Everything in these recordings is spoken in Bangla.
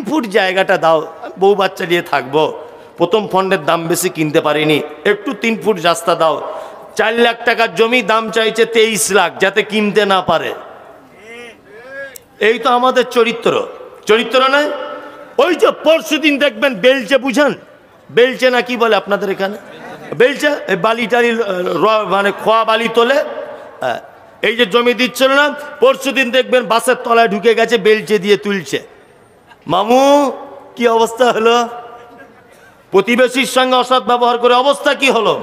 ফুট জায়গাটা দাও, বউ বাচ্চা নিয়ে থাকবো, প্রথম ফন্ডের দাম বেশি কিনতে পারিনি, একটু 3 ফুট রাস্তা দাও। 4 লাখ টাকার জমি, দাম চাইছে 23 লাখ, যাতে কিনতে না পারে। এই তো আমাদের চরিত্র, চরিত্র নয়? ওই যে পরশুদিন দেখবেন বেলচে, বুঝান বেলচে না কি বলে আপনাদের এখানে? বেলচে, এই বালি টালি মানে খোয়া বালি তোলে। এই যে জমি দিচ্ছিল না, পরশুদিন দেখবেন বাসের তলায় ঢুকে গেছে, বেলচে দিয়ে তুলছে। মামু কি অবস্থা হলো? প্রতিবেশীর সঙ্গে অসৎ ব্যবহার করে অবস্থা কি হলো?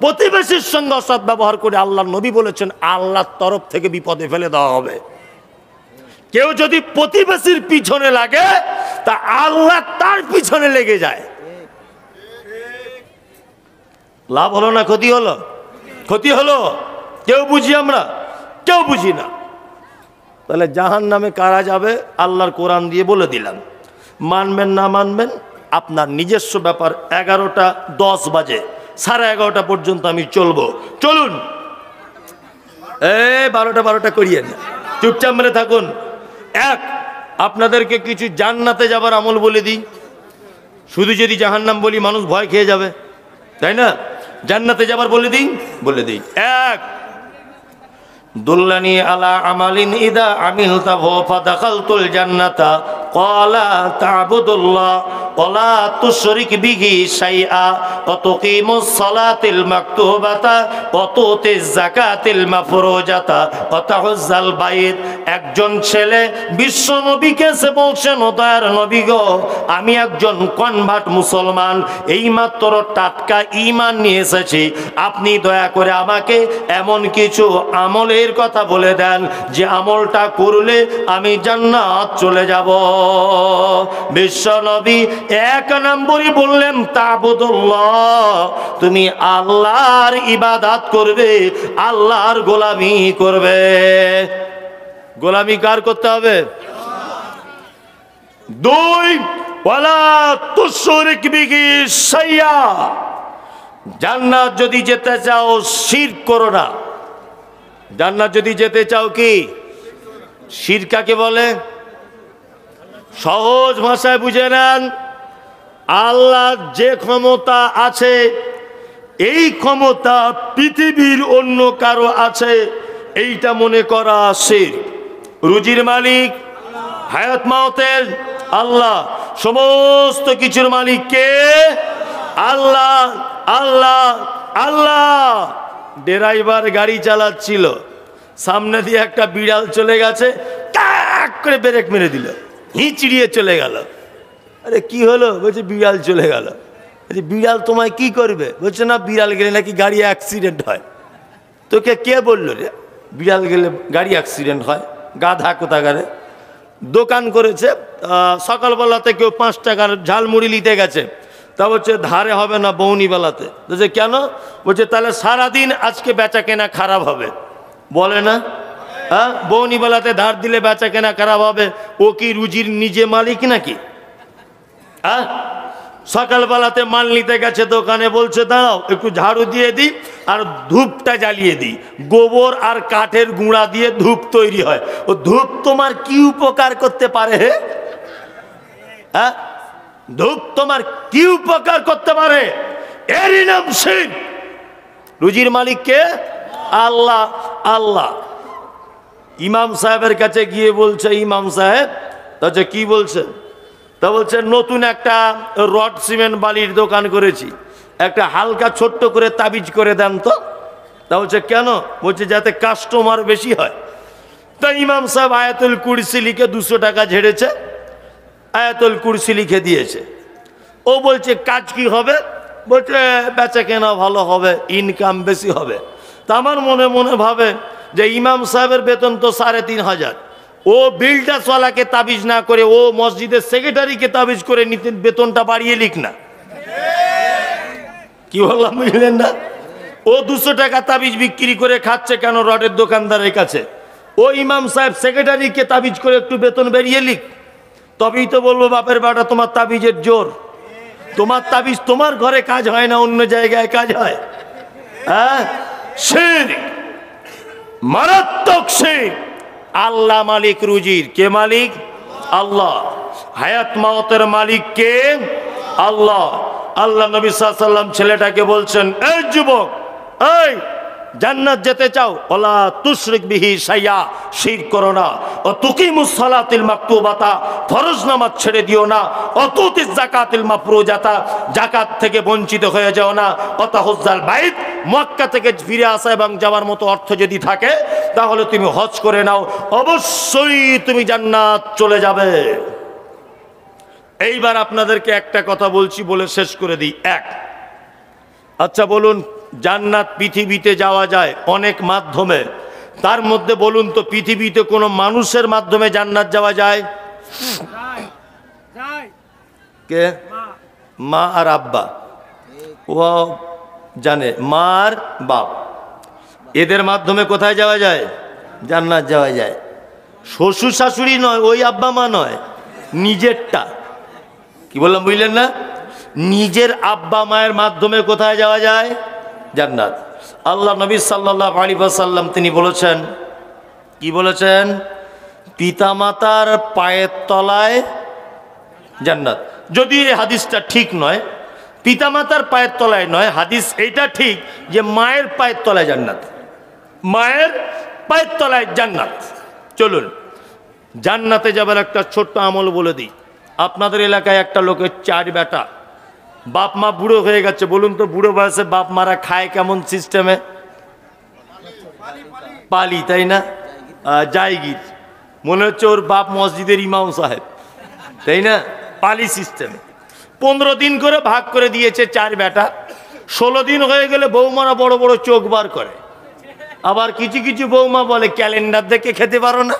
প্রতিবেশীর সঙ্গে অসৎ ব্যবহার করে আল্লাহর নবী বলেছেন আল্লাহর তরফ থেকে বিপদে ফেলে দেওয়া হবে। কেউ যদি প্রতিবেশীর পিছনে লাগে তা আল্লাহ তার পিছনে লেগে যায়। লাভ হলো না ক্ষতি হলো? ক্ষতি হলো। কেউ বুঝি আমরা? কেউ বুঝি না। তাহলে জাহান্নামে কারা যাবে আল্লাহর কোরআন দিয়ে বলে দিলাম। মানবেন না মানবেন আপনার নিজস্ব ব্যাপার। 11টা 10 বাজে, 11:30 পর্যন্ত আমি চলবো। চলুন, 12টা করিয়ে না, চুপচাপ মেরে থাকুন। আপনাদেরকে কিছু জান্নাতে যাবার আমল বলে দিই। শুধু যদি জাহান্নাম বলি মানুষ ভয় খেয়ে যাবে, তাই না? জান্নাতে যাবার বলে দিই, বলে দিই। 1, দুল্লানি আলা আমালিন ইদা আমিলতাহু ফাদাখালতুল জান্নাতা ক্বালা তা'বুদুল্লাহ ওয়ালা তুশরিক বিহি শাইআ ওয়া তুকিমুস সালাতিল মাকতুবাতা ওয়া তুতিজ যাকাতিল মাফরুজাতা ওয়া তাহুজ্জাল বাইত। একজন ছেলে বিশ্ব নবীকে সে বলছেন, ও দয়ার নবী গো, আমি একজন কনভার্ট মুসলমান, এইমাত্র টাটকা ঈমান নিয়ে এসেছি, আপনি দয়া করে আমাকে এমন কিছু আমলের কথা বলে দেন যে আমলটা করলে আমি জান্নাত চলে যাব। বিশ্ব নবী 1 নম্বরই বললেন তা'বুদুল্লাহ, তুমি আল্লাহর ইবাদত করবে, আল্লাহর গোলামি করবে। গোলামি কার করতে হবে? 2, ওয়ালা তুশরিক বিহি শাইআ, জান্নাত যদি যেতে চাও শিরক করো না। জান্নাত যদি যেতে চাও কি? শিরক কাকে বলে? সহজ ভাষায় বুঝে নেন, আল্লাহ যে ক্ষমতা আছে এই ক্ষমতা পৃথিবীর অন্য কারো আছে এইটা মনে করা শিরক। রুজির মালিক, হায়াত মাউতের আল্লাহ, সমস্ত কিছুর মালিক কে? আল্লাহ। আল্লাহ আল্লাহ। ড্রাইভার গাড়ি চালাচ্ছিল, সামনে দিয়ে একটা বিড়াল চলে গেছে, টাক করে ব্রেক মেরে দিল, হিঁচড়িয়ে চলে গেল। আরে কি হলো? বলছে বিড়াল চলে গেল। বলছে বিড়াল তোমায় কি করবে? বলছে না, বিড়াল গেলে নাকি গাড়ি অ্যাক্সিডেন্ট হয়। তোকে কে বললো রে বিড়াল গেলে গাড়ি অ্যাক্সিডেন্ট হয়? গাধা কোথাকারে। দোকান করেছে, সকালবেলাতে কেউ 5 টাকার ঝালমুড়ি নিতে গেছে, তা বলছে ধারে হবে না, বৌনিবেলাতে। বলছে কেন? বলছে তাহলে সারাদিন আজকে বেচা কেনা খারাপ হবে। বলে না? হ্যাঁ, বৌনিবেলাতে ধার দিলে বেচা কেনা খারাপ হবে। ও কি রুজির নিজে মালিক নাকি? হ্যাঁ, সকালবেলাতে মাল নিতে গেছে দোকানে, বলছে দাঁড়াও একটু ঝাড়ু দিয়ে দিই আর ধূপটা জ্বালিয়ে দিই। গোবর আর কাঠের গুঁড়া দিয়ে ধূপ তৈরি হয়। ও ধূপ তোমার কি উপকার করতে পারে? হে, হ্যাঁ, ধূপ তোমার কি উপকার করতে পারে? এরই নাম শিরক। রুজির মালিক কে? আল্লাহ। আল্লাহ। ইমাম সাহেবের কাছে গিয়ে বলছে, ইমাম সাহেব, তাহলে কি বলছে? তা বলছে নতুন একটা রড সিমেন্ট বালির দোকান করেছি, একটা হালকা ছোট্ট করে তাবিজ করে দেন তো। তা বলছে কেন? বলছে যাতে কাস্টমার বেশি হয়। তা ইমাম সাহেব আয়াতুল কুরসি লিখে 200 টাকা ঝেড়েছে, আয়াতুল কুরসি লিখে দিয়েছে। ও বলছে কাজ কি হবে? বলছে বেচা কেনা ভালো হবে, ইনকাম বেশি হবে। তা আমার মনে মনে ভাবে যে ইমাম সাহেবের বেতন তো 3,500, ও বিল্ডার্সওয়ালাকে তাবিজ না করে ও মসজিদের সেক্রেটারিকে তাবিজ করে নিতে বেতনটা বাড়িয়ে লিখ না। কি বললাম বুঝলেন না? ও 200 টাকা তাবিজ বিক্রি করে খাচ্ছে কেন রডের দোকানদারের কাছে? ও ইমাম সাহেব সেক্রেটারিকে তাবিজ করে একটু বেতন বেরিয়ে লিখ, তবেই তো বলবো বাপের বাটা তোমার তাবিজের জোর। তোমার তাবিজ তোমার ঘরে কাজ হয় না, অন্য জায়গায় কাজ হয়। হ্যাঁ, শিরক, মারাত্মক শিরক। আল্লাহ মালিক রুজির। কে মালিক? আল্লাহ। হায়াত মাওতের মালিক কে? আল্লাহ। আল্লাহ নবী সাল্লাল্লাহু আলাইহি ওয়াসাল্লাম ছেলেটাকে বলছেন, এই যুবক, এই জান্নাত যেতে চাও, ওয়ালা তুশরিক বিহি শাইয়া, শিরক করো না, ও তুকিমুস সালাতিল মাকতুবাতা, ফরজ নামাজ ছেড়ে দিও না, ও তুতিজ যাকাতিল মাফরুজাতা, যাকাত থেকে বঞ্চিত হয়ে যাও না, ও তাহুজ্জাল বাইত, মক্কা থেকে ফিরে আসা এবং যাওয়ার মতো অর্থ যদি থাকে তাহলে তুমি হজ করে নাও, অবশ্যই তুমি জান্নাত চলে যাবে। এইবার আপনাদেরকে একটা কথা বলছি, বলে শেষ করে দিই। এক, আচ্ছা বলুন, জান্নাত পৃথিবীতে যাওয়া যায় অনেক মাধ্যমে, তার মধ্যে বলুন তো পৃথিবীতে কোনো মানুষের মাধ্যমে জান্নাত যাওয়া যায়? কে? মা আর আব্বা, ও জানে, মা আর বাপ, এদের মাধ্যমে কোথায় যাওয়া যায়? জান্নাত যাওয়া যায়। শ্বশুর শাশুড়ি নয়, ওই আব্বা মা নয়, নিজেরটা। কি বললাম বুঝলেন না? নিজের আব্বা মায়ের মাধ্যমে কোথায় যাওয়া যায়? জান্নাত। আল্লাহ নবী সাল্লাল্লাহু আলাইহি ওয়াসাল্লাম তিনি বলেছেন, কি বলেছেন? পিতামাতার পায়ের তলায় জান্নাত। যদি এই হাদিসটা ঠিক নয়, পিতামাতার পায়ের তলায় নয়, হাদিস এইটা ঠিক যে মায়ের পায়ের তলায় জান্নাত, মায়ের পায়ের তলায় জান্নাত। চলুন জান্নাতে যাবার একটা ছোট্ট আমল বলে দিই। আপনাদের এলাকায় একটা লোকের 4 বেটা, বাপ মা বুড়ো হয়ে গেছে। বলুন তো বুড়ো বয়সে বাপ মারা খায় কেমন সিস্টেমে? পালি, তাই না? জায়গির, মনে হচ্ছে ওর বাপ মসজিদের ইমাম সাহেব, তাই না? পালি সিস্টেমে 15 দিন করে ভাগ করে দিয়েছে 4 বেটা। 16 দিন হয়ে গেলে বৌমারা বড় বড় চোখ বার করে। আবার কিছু কিছু বৌমা বলে ক্যালেন্ডার দেখে খেতে পারো না।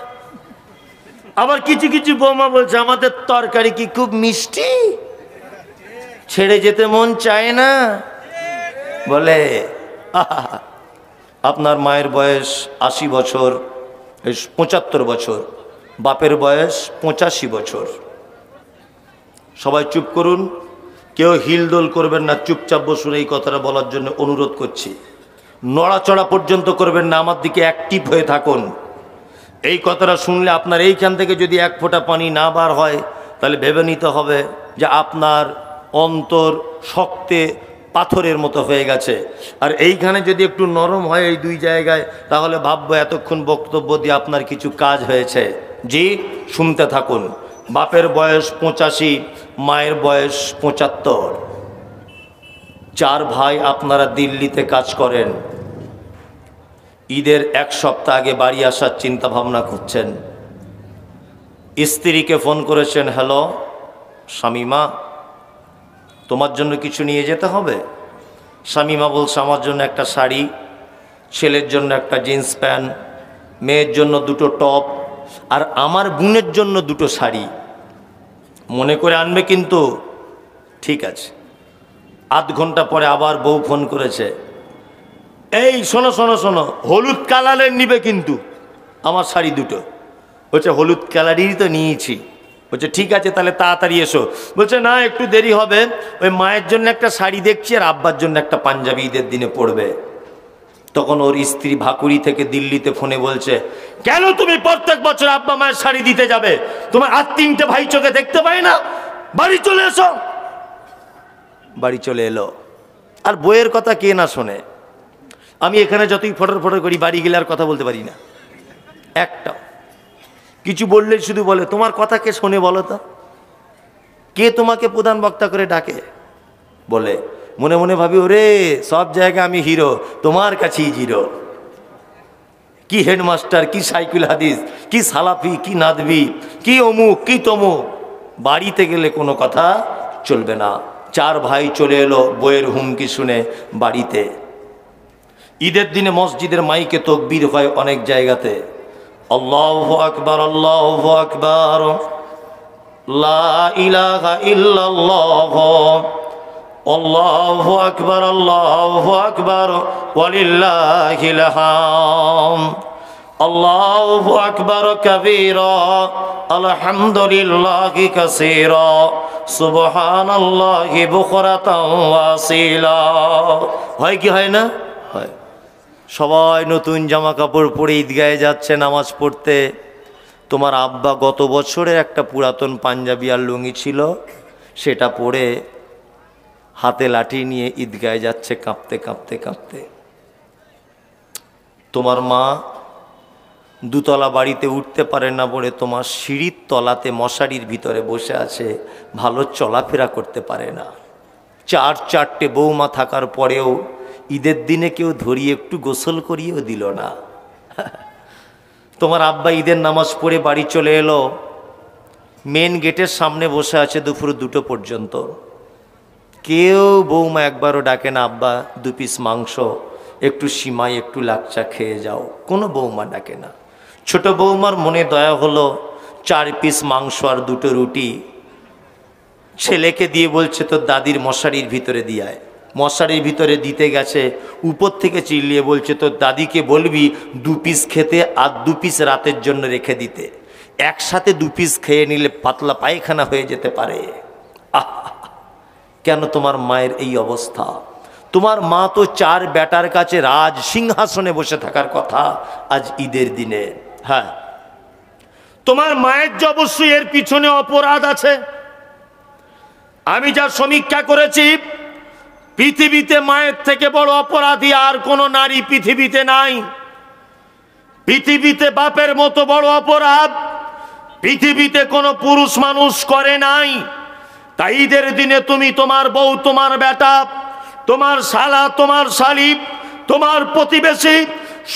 আবার কিছু কিছু বৌমা বলছে আমাদের তরকারি কি খুব মিষ্টি, ছেড়ে যেতে মন চায় না। বলে আপনার মায়ের বয়স 80 বছর, 75 বছর, বাপের বয়স 85 বছর। সবাই চুপ করুন, কেউ হিলদোল করবেন না, চুপচাপ বসুন। এই কথাটা বলার জন্য অনুরোধ করছি। নড়াচড়া পর্যন্ত করবেন না, আমার দিকে অ্যাক্টিভ হয়ে থাকুন। এই কথাটা শুনলে আপনার এইখান থেকে যদি 1 ফোঁটা পানি না বার হয়, তাহলে ভেবে নিতে হবে যে আপনার অন্তর শক্তে পাথরের মতো হয়ে গেছে। আর এইখানে যদি একটু নরম হয় এই 2 জায়গায়, তাহলে ভাববো এতক্ষণ বক্তব্য দিয়ে আপনার কিছু কাজ হয়েছে। জি, শুনতে থাকুন। বাপের বয়স 85, মায়ের বয়স 75। 4 ভাই আপনারা দিল্লিতে কাজ করেন। ঈদের 1 সপ্তাহ আগে বাড়ি আসার চিন্তা ভাবনা করছেন। স্ত্রীকে ফোন করেছেন, হ্যালো শামিমা, তোমার জন্য কিছু নিয়ে যেতে হবে? শামিমা বলছে আমার জন্য একটা শাড়ি, ছেলের জন্য একটা জিন্স প্যান্ট, মেয়ের জন্য 2টো টপ, আর আমার বোনের জন্য 2টো শাড়ি। মনে করে আনবে কিন্তু। ঠিক আছে। আধ ঘন্টা পরে আবার বউ ফোন করেছে, এই শোনো শোনো শোনো, হলুদ কালারের নিবে কিন্তু আমার শাড়ি 2টো। বলছে হলুদ কালারেরই তো নিয়েছি। বলছে ঠিক আছে তাহলে তাড়াতাড়ি এসো। বলছে না একটু দেরি হবে, ওই মায়ের জন্য একটা শাড়ি দেখছি আর আব্বার জন্য একটা পাঞ্জাবি ঈদের দিনে পরবে। তখন ওর স্ত্রী ভাকুড়ি থেকে দিল্লিতে ফোনে বলছে, কেন তুমি প্রত্যেক বছর আব্বা মায়ের শাড়ি দিতে যাবে? তোমার আর 3টে ভাই চোখে দেখতে পাই না? বাড়ি চলে এসো। বাড়ি চলে এলো। আর বইয়ের কথা কে না শোনে? আমি এখানে যতই ফটর ফটর করি, বাড়ি গেলে আর কথা বলতে পারি না একটা। কিছু বললেই শুধু বলে তোমার কথা কে শোনে বলো তো? কে তোমাকে প্রধান বক্তা করে ডাকে? বলে মনে মনে ভাবি ওরে সব জায়গায় আমি হিরো, তোমার কাছেই জিরো। কি হেডমাস্টার, কি সাইকুল হাদিস, কি সালাফি, কি নাদবি, কি অমুক, কি তমুক। বাড়িতে গেলে কোনো কথা চলবে না। 4 ভাই চলে এলো বইয়ের হুমকি শুনে বাড়িতে। ঈদের দিনে মসজিদের মাইকে তাকবীর হয় অনেক জায়গাতে, আল্লাহু আকবার, আল্লাহু আকবার, লা ইলাহা ইল্লাল্লাহ, আল্লাহু আকবার, আল্লাহু আকবার, ওয়ালিল্লাহিল হামদ, আল্লাহু আকবার কাবীরা, আলহামদুলিল্লাহি কাসীরা, সুবহানাল্লাহি বুকরাতাও ওয়া আসীলা। হয় কি হয় না? হয়। সবাই নতুন জামা কাপড় পরে ঈদগাহে যাচ্ছে নামাজ পড়তে। তোমার আব্বা গত বছরের একটা পুরাতন পাঞ্জাবি আর লুঙ্গি ছিল, সেটা পরে হাতে লাঠি নিয়ে ঈদগায় যাচ্ছে কাঁপতে কাঁপতে কাঁপতে। তোমার মা দুতলা বাড়িতে উঠতে পারে না বলে তোমার সিঁড়ির তলাতে মশারির ভিতরে বসে আছে, ভালো চলাফেরা করতে পারে না। চারটে বৌমা থাকার পরেও ঈদের দিনে কেউ ধরিয়ে একটু গোসল করিয়েও দিল না। তোমার আব্বা ঈদের নামাজ পড়ে বাড়ি চলে এলো, মেন গেটের সামনে বসে আছে দুপুর 2টো পর্যন্ত। কেউ বৌমা একবারও ডাকে না, আব্বা 2 পিস মাংস, একটু সিমাই, একটু লাচ্চা খেয়ে যাও, কোনো বৌমা ডাকে না। ছোট বৌমার মনে দয়া হলো, 4 পিস মাংস আর 2টো রুটি ছেলেকে দিয়ে বলছে তোর দাদির মশারির ভিতরে দিয়ায়। মশারির ভিতরে দিতে গেছে, উপর থেকে চিল্লিয়ে বলছে তোর দাদিকে বলবি 2 পিস খেতে আর 2 পিস রাতের জন্য রেখে দিতে, একসাথে 2 পিস খেয়ে নিলে পাতলা পায়খানা হয়ে যেতে পারে। আহ, কেন তোমার মায়ের এই অবস্থা? তোমার মা তো 4 বেটার কাছে রাজ সিংহাসনে বসে থাকার কথা আজ ঈদের দিনে। হ্যাঁ, তোমার মায়ের যে অবশ্যই এর পিছনে অপরাধ আছে। আমি যা সমীক্ষা করেছি, পৃথিবীতে মায়ের থেকে বড় অপরাধী আর কোনো নারী পৃথিবীতে নাই। পৃথিবীতে বাপের মতো বড় অপরাধ পৃথিবীতে কোনো পুরুষ মানুষ করে নাই। তাই ঈদের দিনে তুমি তোমার বউ, তোমার বেটা, তোমার শালা, তোমার শালি, তোমার প্রতিবেশী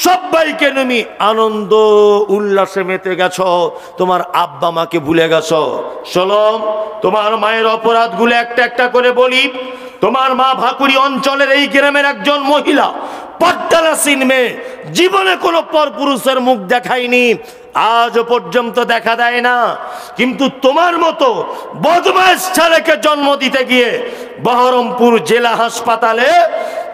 সবাইকে তুমি আনন্দ উল্লাসে মেতে গেছো, তোমার আব্বা মাকে ভুলে গেছো। শোনো, তোমার মায়ের অপরাধগুলো একটা একটা করে বলি। তোমার মা ভাকুড়ি অঞ্চলের এই গ্রামের একজন মহিলা, পর্দালাসীন মেয়ে, জীবনে কোনো পরপুরুষের মুখ দেখায়নি, আজও পর্যন্ত দেখা দেয় না। কিন্তু তোমার মতো বদমাইশ ছেলেকে জন্ম দিতে গিয়ে বহরমপুর জেলা হাসপাতালে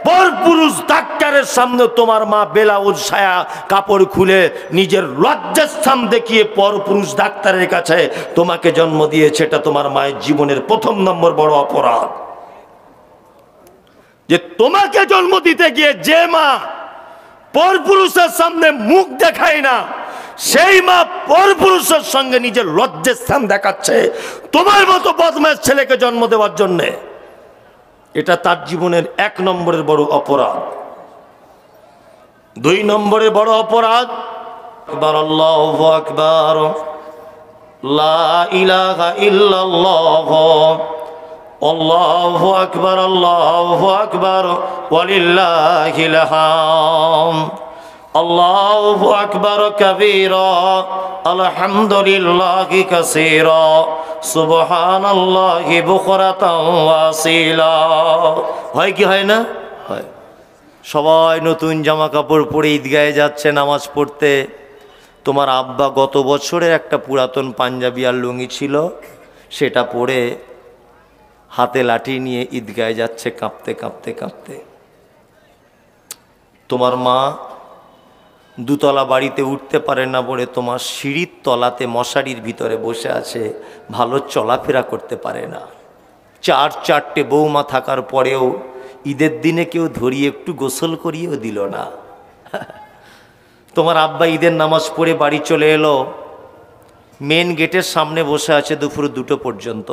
পরপুরুষ ডাক্তারের সামনে তোমার মা ব্লাউজ সায়া কাপড় খুলে নিজের লজ্জাস্থান দেখিয়ে পরপুরুষ ডাক্তারের কাছে তোমাকে জন্ম দিয়েছে। এটা তোমার মায়ের জীবনের 1 নম্বর বড় অপরাধ। যে তোমাকে জন্ম দিতে গিয়ে যে মা পরপুরুষের সামনে মুখ দেখায় না, সেই মা পরপুরুষের সঙ্গে নিজের লজ্জার স্থান দেখাচ্ছে তোমার মতো বদমাশ ছেলেকে জন্ম দেওয়ার জন্য। এটা তার জীবনের 1 নম্বরের বড় অপরাধ। 2 নম্বরের বড় অপরাধ, আকবার, আল্লাহু আকবার, লা ইলাহা ইল্লাল্লাহ, আল্লাহু আকবার, আল্লাহু আকবার, ওয়ালিল্লাহিল হামদ, আল্লাহু আকবার কাবীরা, আলহামদুলিল্লাহি কাসীরা, সুবহানাল্লাহি বুকরাতাও ওয়া আসীলা। হয় কি হয় না? হয়। সবাই নতুন জামা কাপড় পরে ঈদগাহে যাচ্ছে নামাজ পড়তে। তোমার আব্বা গত বছরের একটা পুরাতন পাঞ্জাবি আর লুঙ্গি ছিল, সেটা পরে হাতে লাঠি নিয়ে ঈদগাহে যাচ্ছে কাঁপতে কাঁপতে কাঁপতে। তোমার মা দুতলা বাড়িতে উঠতে পারে না বলে তোমার সিঁড়ির তলাতে মশারির ভিতরে বসে আছে, ভালো চলাফেরা করতে পারে না। 4 বৌমা থাকার পরেও ঈদের দিনে কেউ ধরিয়ে একটু গোসল করিয়েও দিল না। তোমার আব্বা ঈদের নামাজ পড়ে বাড়ি চলে এলো, মেন গেটের সামনে বসে আছে দুপুর 2টো পর্যন্ত।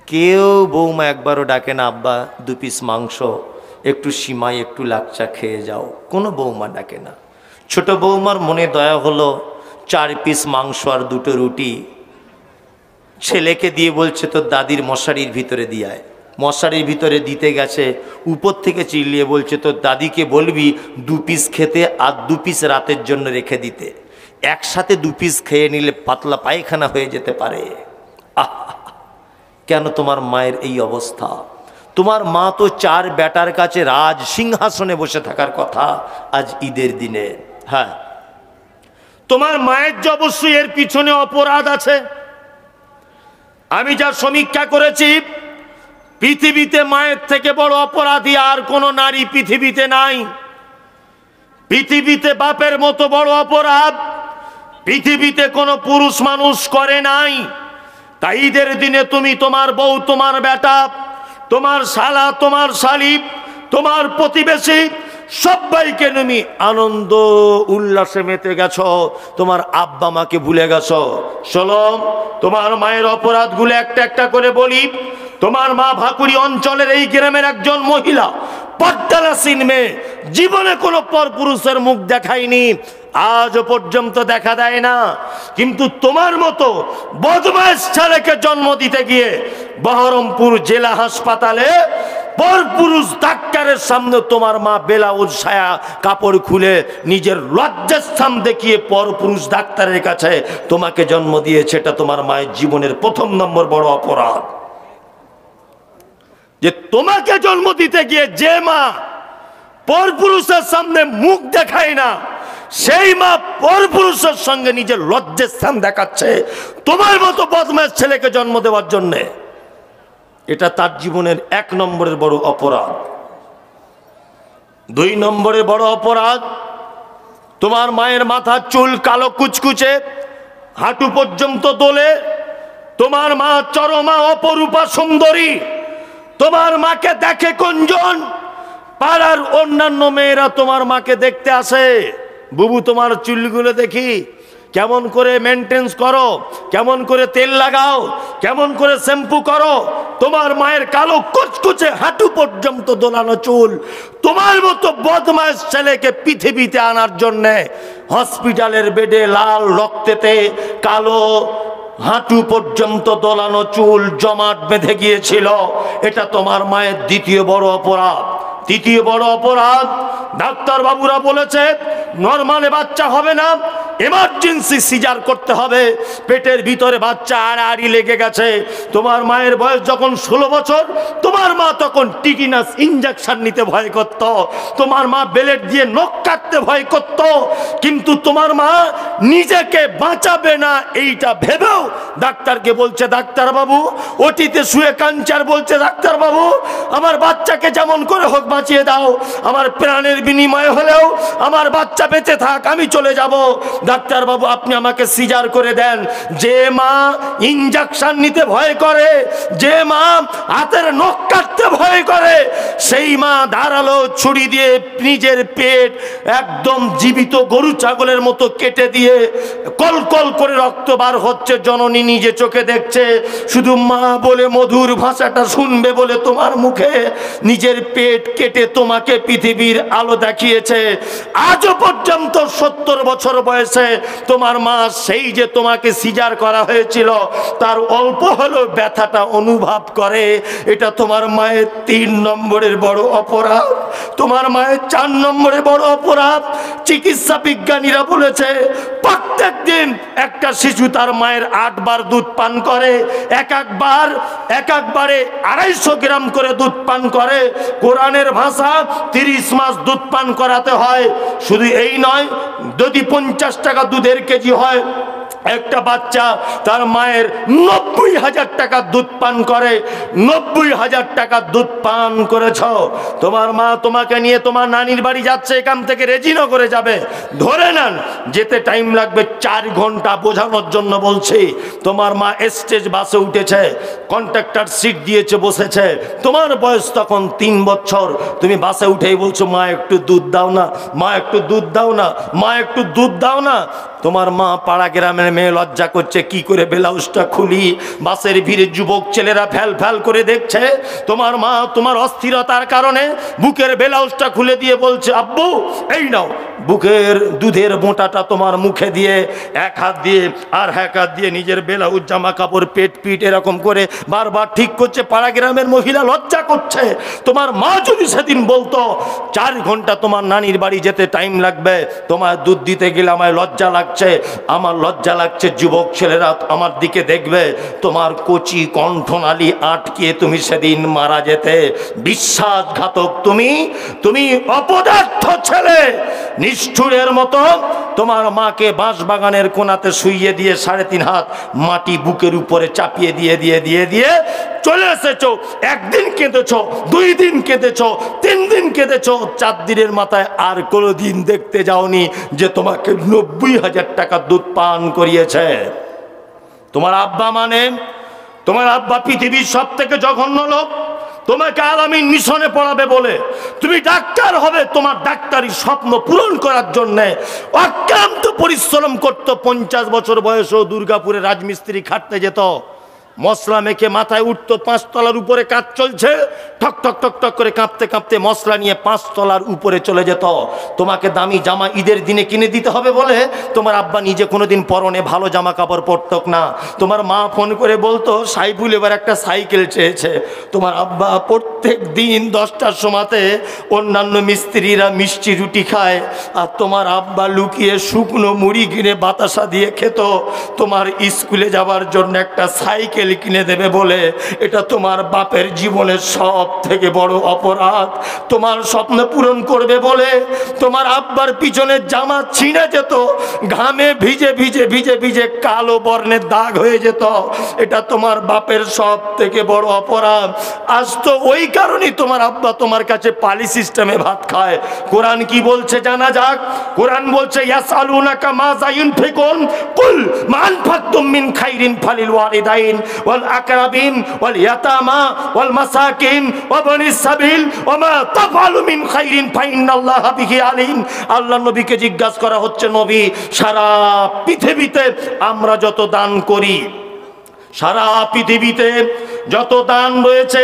কেউ বৌমা একবারও ডাকে না, আব্বা 2 পিস মাংস, একটু সিমাই, একটু লাচ্চা খেয়ে যাও, কোনো বৌমা ডাকে না। ছোট বৌমার মনে দয়া হলো, 4 পিস মাংস আর 2টো রুটি ছেলেকে দিয়ে বলছে তোর দাদির মশারির ভিতরে দিয়ায়। মশারির ভিতরে দিতে গেছে, উপর থেকে চিল্লিয়ে বলছে তোর দাদিকে বলবি 2 পিস খেতে আর 2 পিস রাতের জন্য রেখে দিতে, একসাথে 2 পিস খেয়ে নিলে পাতলা পায়খানা হয়ে যেতে পারে। আহ, কেন তোমার মায়ের এই অবস্থা? তোমার মা তো 4 বেটার কাছে রাজ সিংহাসনে বসে থাকার কথা আজ ঈদের দিনে। হ্যাঁ, তোমার মায়ের যে অবশ্যই এর পিছনে অপরাধ আছে। আমি যা সমীক্ষা করেছি, পৃথিবীতে মায়ের থেকে বড় অপরাধী আর কোনো নারী পৃথিবীতে নাই। পৃথিবীতে বাপের মতো বড় অপরাধ পৃথিবীতে কোনো পুরুষ মানুষ করে নাই। তাই ঈদের দিনে তুমি তোমার বউ, তোমার বেটা, তোমার শালা, তোমার শালি, তোমার প্রতিবেশী সবাইকে তুমি আনন্দ উল্লাসে মেতে গেছো, তোমার আব্বা মাকে ভুলে গেছো। শোলম, তোমার মায়ের অপরাধগুলো একটা একটা করে বলি। তোমার মা ভাকুড়ি অঞ্চলের এই গ্রামের একজন মহিলা, পর্দানাসীন মেয়ে, জীবনে কোনো পরপুরুষের মুখ দেখায়নি, আজও পর্যন্ত দেখা দেয় না। কিন্তু তোমার মতো বদমাইশ ছেলেকে জন্ম দিতে গিয়ে বহরমপুর জেলা হাসপাতালে পরপুরুষ ডাক্তারের সামনে তোমার মা ব্লাউজ সায়া কাপড় খুলে নিজের লজ্জাস্থান দেখিয়ে পরপুরুষ ডাক্তারের কাছে তোমাকে জন্ম দিয়েছে। এটা তোমার মায়ের জীবনের প্রথম নম্বর বড় অপরাধ। যে তোমাকে জন্ম দিতে গিয়ে যে মা পরপুরুষের সামনে মুখ দেখায় না, সেই মা পরপুরুষের সঙ্গে নিজের লজ্জার স্থান দেখাচ্ছে তোমার মতো বদমাশ ছেলেকে জন্ম দেওয়ার জন্যে। এটা তার জীবনের 1 নম্বরের বড় অপরাধ। 2 নম্বরের বড় অপরাধ, তোমার মায়ের মাথার চুল কালো কুচকুচে, হাঁটু পর্যন্ত দোলে। তোমার মা চরমা অপরূপা সুন্দরী। তোমার মাকে দেখে কোনজন? পাড়ার অন্যান্য মেয়েরা তোমার মাকে দেখতে আসে। বুবু, তোমার চুলগুলো দেখি, কেমন করে মেনটেন্স করো, কেমন করে তেল লাগাও, কেমন করে শ্যাম্পু করো। তোমার মায়ের কালো কুচকুচে হাঁটু পর্যন্ত দোলানো চুল। তোমার মতো বদমাশ ছেলেকে পৃথিবীতে আনার জন্যে হসপিটালের বেডে লাল রক্তেতে কালো হাঁটু পর্যন্ত দোলানো চুল জমাট বেঁধে গিয়েছিল। এটা তোমার মায়ের 2য় বড় অপরাধ। 3য় বড় অপরাধ, ডাক্তার বাবুরা বলেছে নরমালে বাচ্চা হবে না, এমার্জেন্সি সিজার করতে হবে। পেটের ভিতরে বাচ্চা আড়াআড়ি লেগে গেছে। তোমার মায়ের বয়স যখন 16 বছর, তোমার মা তখন টিটিনাস ইঞ্জেকশন নিতে ভয় করত। তোমার মা বেলেট দিয়ে নখ কাটতে ভয় করত। কিন্তু তোমার মা নিজেকে বাঁচাবে না এইটা ভেবেও ডাক্তারকে বলছে, ডাক্তার বাবু ওটিতে শুয়ে কাঞ্চার বলছে, ডাক্তার বাবু আমার বাচ্চাকে যেমন করে হোক বাঁচিয়ে দাও, আমার প্রাণের বিনিময়ে হলেও আমার বাচ্চা বেঁচে থাক, আমি চলে যাব। ডাক্তার বাবু আপনি আমাকে সিজার করে দেন। যে মা ইঞ্জেকশন নিতে ভয় করে, যে মা হাতের নখ কাটতে ভয় করে, সেই মা ধারালো ছুরি দিয়ে নিজের পেট একদম জীবিত গরু ছাগলের মতো কেটে দিয়ে কলকল করে রক্ত বার হচ্ছে। জননী নিজে চোখে দেখছে, শুধু মা বলে মধুর ভাষাটা শুনবে বলে তোমার মুখে নিজের পেট কেটে তোমাকে পৃথিবীর আলো দেখিয়েছে। আজও পর্যন্ত 70 বছর বয়সে তোমার মা সেই যে তোমাকে সিজার করা হয়েছিল তার অল্প হলেও ব্যথাটা অনুভব করে। এটা তোমার মায়ের 3 নম্বরের বড় অপরাধ। তোমার মায়ের 4 নম্বরের বড় অপরাধ, চিকিৎসা বিজ্ঞানীরা বলেছে প্রত্যেক দিন একটা শিশু তার মায়ের 8 বার দুধ পান করে। এক একবারে 250 গ্রাম করে দুধ পান করে। কোরআনের ভাষা 30 মাস দুধ পান করাতে হয়। শুধু এই নয়, যদি 50 টাকা দুধের কেজি হয়, একটা বাচ্চা তার মায়ের 90,000 টাকা দুধ পান করে। 90,000 টাকা দুধ পান করেছ। তোমার মা তোমাকে নিয়ে তোমার নানির বাড়ি যাচ্ছে, এখান থেকে রেজিনগরে যাবে, ধরে নেন যেতে টাইম লাগবে 4 ঘন্টা। বোঝানোর জন্য বলছি, তোমার মা স্টেজ বাসে উঠেছে, কন্ট্রাক্টর সিট দিয়েছে, বসেছে। তোমার বয়স তখন 3 বছর। তুমি বাসে উঠেই বলছো মা একটু দুধ দাও না, মা একটু দুধ দাও না, মা একটু দুধ দাও না। তোমার মা পাড়া গ্রামের মেয়ে লজ্জা করছে, কি করে ব্লাউজটা খুলি। বাসের ভিড়ে যুবক ছেলেরা ফ্যাল ফ্যাল করে দেখছে। তোমার মা তোমার অস্থিরতার কারণে বুকের ব্লাউজটা খুলে দিয়ে বলছে, আব্বু এই নাও। বুকের দুধের মোটাটা তোমার মুখে দিয়ে এক হাত দিয়ে আর এক হাত দিয়ে নিজের ব্লাউজ জামা কাপড় পেট পিট এরকম করে বারবার ঠিক করছে। পাড়া গ্রামের মহিলা লজ্জা করছে। তোমার মা যদি সেদিন বলতো 4 ঘন্টা তোমার নানির বাড়ি যেতে টাইম লাগবে, তোমার দুধ দিতে গেলে আমায় লজ্জা লাগছে, আমার লজ্জা লাগছে, যুবক ছেলেরা আমার দিকে দেখবে, তোমার কচি কণ্ঠনালী আটকে তুমি সেদিন মারা যেতে। বিশ্বাসঘাতক তুমি অপদার্থ ছেলে। নিষ্ঠুরের মতো তোমার মাকে বাঁশবাগানের কোনাতে শুইয়ে দিয়ে 3.5 হাত মাটি বুকের উপরে চাপিয়ে দিয়ে চলে এসেছো। 1 দিন কেঁদেছো, 2 দিন কেঁদেছো, 3 দিন কেঁদেছো, 4 দিনের মাথায় আর কোনো দিন দেখতে যাওনি যে তোমাকে 90,000 টাকা দুধ পান করিয়েছে। তোমার আব্বা পৃথিবীর সব থেকে জঘন্য লোক। তোমাকে আলামিন মিশনে পড়াবে বলে তুমি ডাক্তার হবে, তোমার ডাক্তারি স্বপ্ন পূরণ করার জন্য অক্লান্ত পরিশ্রম করতো। 50 বছর বয়সেও দুর্গাপুরে রাজমিস্ত্রি খাটতে যেত, মশলা মেখে মাথায় উঠতো, 5 তলার উপরে কাজ চলছে, ঠক ঠক ঠক ঠক করে কাঁপতে কাঁপতে মশলা নিয়ে 5 তলার উপরে চলে যেত। তোমাকে দামি জামা ঈদের দিনে কিনে দিতে হবে বলে তোমার আব্বা নিজে কোনোদিন পরনে ভালো জামা কাপড় পরতো না। তোমার মা ফোন করে বলতো সাইফুল এবার একটা সাইকেল চেয়েছে। তোমার আব্বা প্রত্যেক দিন 10টার সময়তে অন্যান্য মিস্ত্রিরা মিষ্টি রুটি খায়, আর তোমার আব্বা লুকিয়ে শুকনো মুড়ি কিনে বাতাসা দিয়ে খেত তোমার স্কুলে যাওয়ার জন্য একটা সাইকেল কিনে দেবে বলে। এটা তোমার বাপের জীবনের সব থেকে বড় অপরাধ। তোমার স্বপ্ন পূরণ করবে বলে তোমার আব্বার পিছনের জামা ছিঁড়ে যেত, ঘামে ভিজে ভিজে ভিজে ভিজে কালো বর্ণের দাগ হয়ে যেত। এটা তোমার বাপের সব থেকে বড় অপরাধ। আজ তো ওই কারণেই তোমার আব্বা তোমার কাছে পালি সিস্টেমে ভাত খায়। কোরআন কি বলছে জানা যাক। কোরআন বলছে ইয়াসআলুনাকা মাযা ইউনফিকুন কুল মা আনফাকতুম মিন খাইরিন ফালিল ওয়ালিদাইন ওয়াল আকরাবিন ওয়াল ইয়াতামা ওয়াল মাসাকিন ওয়া বানিস সাবিল ওয়া মা তাফআলু মিন খাইরিন ফাইন্নাল্লাহা বিহি আলিম। আল্লাহর নবীকে জিজ্ঞাসা করা হচ্ছে, নবী সারা পৃথিবীতে আমরা যত দান করি, সারা পৃথিবীতে যত দান রয়েছে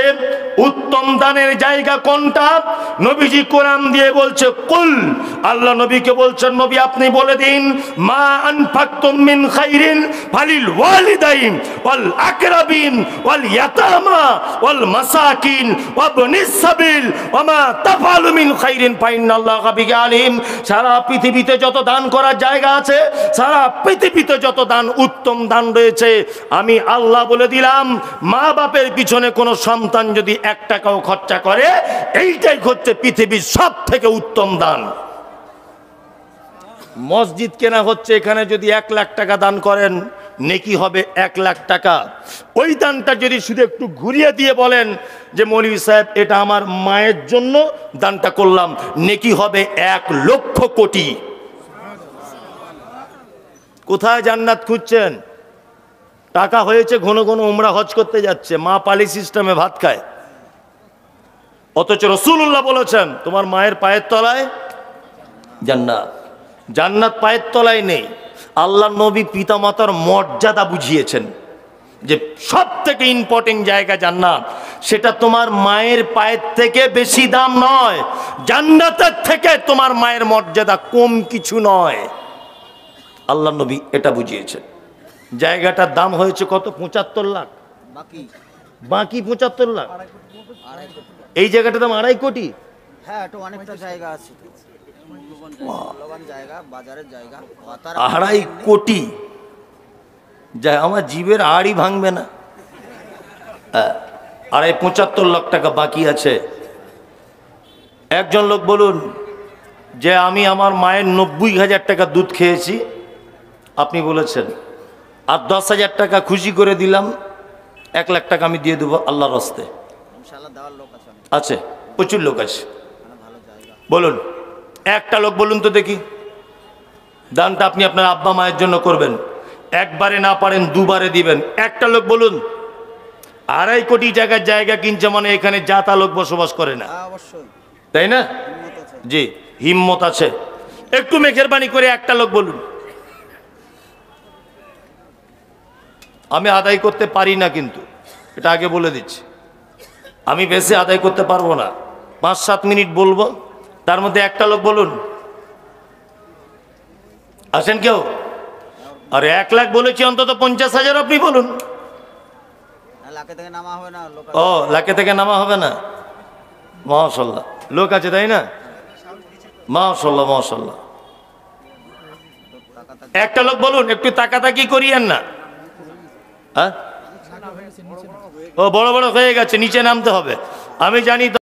উত্তম দানের জায়গা কোনটা? নবীজি কোরআন দিয়ে বলছে কুল। আল্লাহ নবীকে বলছেন, নবী আপনি বলে দিন মা আনফাকতুম মিন খাইরিন ফালিল ওয়ালিদাইন ওয়াল আকরাবিন ওয়াল ইয়াতামা ওয়াল মাসাকিন ওয়া বানিস সাবিল ওয়া মা তাফআলু মিন খাইরিন ফাইন্নাল্লাহা বিহি আলিম। সারা পৃথিবীতে যত দান করার জায়গা আছে, সারা পৃথিবীতে যত দান উত্তম দান রয়েছে, আমি আল্লাহ বলে দিলাম মা বাপের পিছনে কোনো সন্তান যদি 1 টাকাও খরচা করে, এইটাই হচ্ছে পৃথিবীর সব থেকে উত্তম দান। মসজিদ কেনা হচ্ছে, এখানে যদি 1 লাখ টাকা দান করেন নেকি হবে 1 লাখ টাকা। ওই দানটা যদি শুধু একটু ঘুরিয়ে দিয়ে বলেন যে মৌলভী সাহেব এটা আমার মায়ের জন্য দানটা করলাম, নেকি হবে 1 লক্ষ কোটি। কোথায় জান্নাত খুঁজছেন? টাকা হয়েছে, ঘন ঘন উমরা হজ করতে যাচ্ছে, মা পালি সিস্টেমে ভাত খায়। অথচ রাসূলুল্লাহ বলেছেন তোমার মায়ের পায়ের তলায় জান্নাত। জান্নাত পায়ের তলায় নেই। আল্লাহ নবী পিতামাতার মর্যাদা বুঝিয়েছেন যে সব থেকে ইম্পর্টেন্ট জায়গা জান্নাত, সেটা তোমার মায়ের পায়ের থেকে বেশি দাম নয়। জান্নাতের থেকে তোমার মায়ের মর্যাদা কম কিছু নয়। আল্লাহ নবী এটা বুঝিয়েছেন। জায়গাটার দাম হয়েছে কত? 75 লাখ। বাকি 75 লাখ। এই জায়গাটার দাম 2.5 কোটি। হ্যাঁ, এটা অনেকটা জায়গা আছে, জায়গা, বাজারের জায়গা। 2.5 কোটি যা আমার জীবের আড়ই ভাঙবে না। 75 লাখ টাকা বাকি আছে। একজন লোক বলুন যে আমি আমার মায়ের 90,000 টাকা দুধ খেয়েছি, আপনি বলেছেন, আর 10,000 টাকা খুশি করে দিলাম, 1 লাখ টাকা আমি দিয়ে দেবো আল্লাহর রাস্তায়। ইনশাআল্লাহ দেওয়ার লোক আছে, আছে, প্রচুর লোক আছে। ভালো জায়গা। বলুন, একটা লোক বলুন তো দেখি। দানটা আপনি আপনার আব্বা মায়ের জন্য করবেন, একবারে না পারেন 2 বারে দিবেন। একটা লোক বলুন। 2.5 কোটি টাকার জায়গা কিনছে মানে এখানে জাতা লোক বসবাস করে না, অবশ্যই, তাই না? হিম্মত আছে। জি, হিম্মত আছে। একটু মেহেরবানি করে একটা লোক বলুন। আমি আদায় করতে পারি না, কিন্তু এটা আগে বলে দিচ্ছি, আমি বেশি আদায় করতে পারবো না। 5-7 মিনিট বলবো, তার মধ্যে একটা লোক বলুন। আসেন কেউ? আরে 1 লাখ বলেছি, অন্তত 50,000 আপনি বলুন। লাখে থেকে নামা হবে না, লোক ও, লাখে থেকে নামা হবে না। মাশাআল্লাহ, লোক আছে তাই না? মাশাআল্লাহ মাশাআল্লাহ। একটা লোক বলুন, একটু তাকাতাকি করিয়েন না। হ্যাঁ, ও বড় বড় হয়ে গেছে, নিচে নামতে হবে। আমি জানি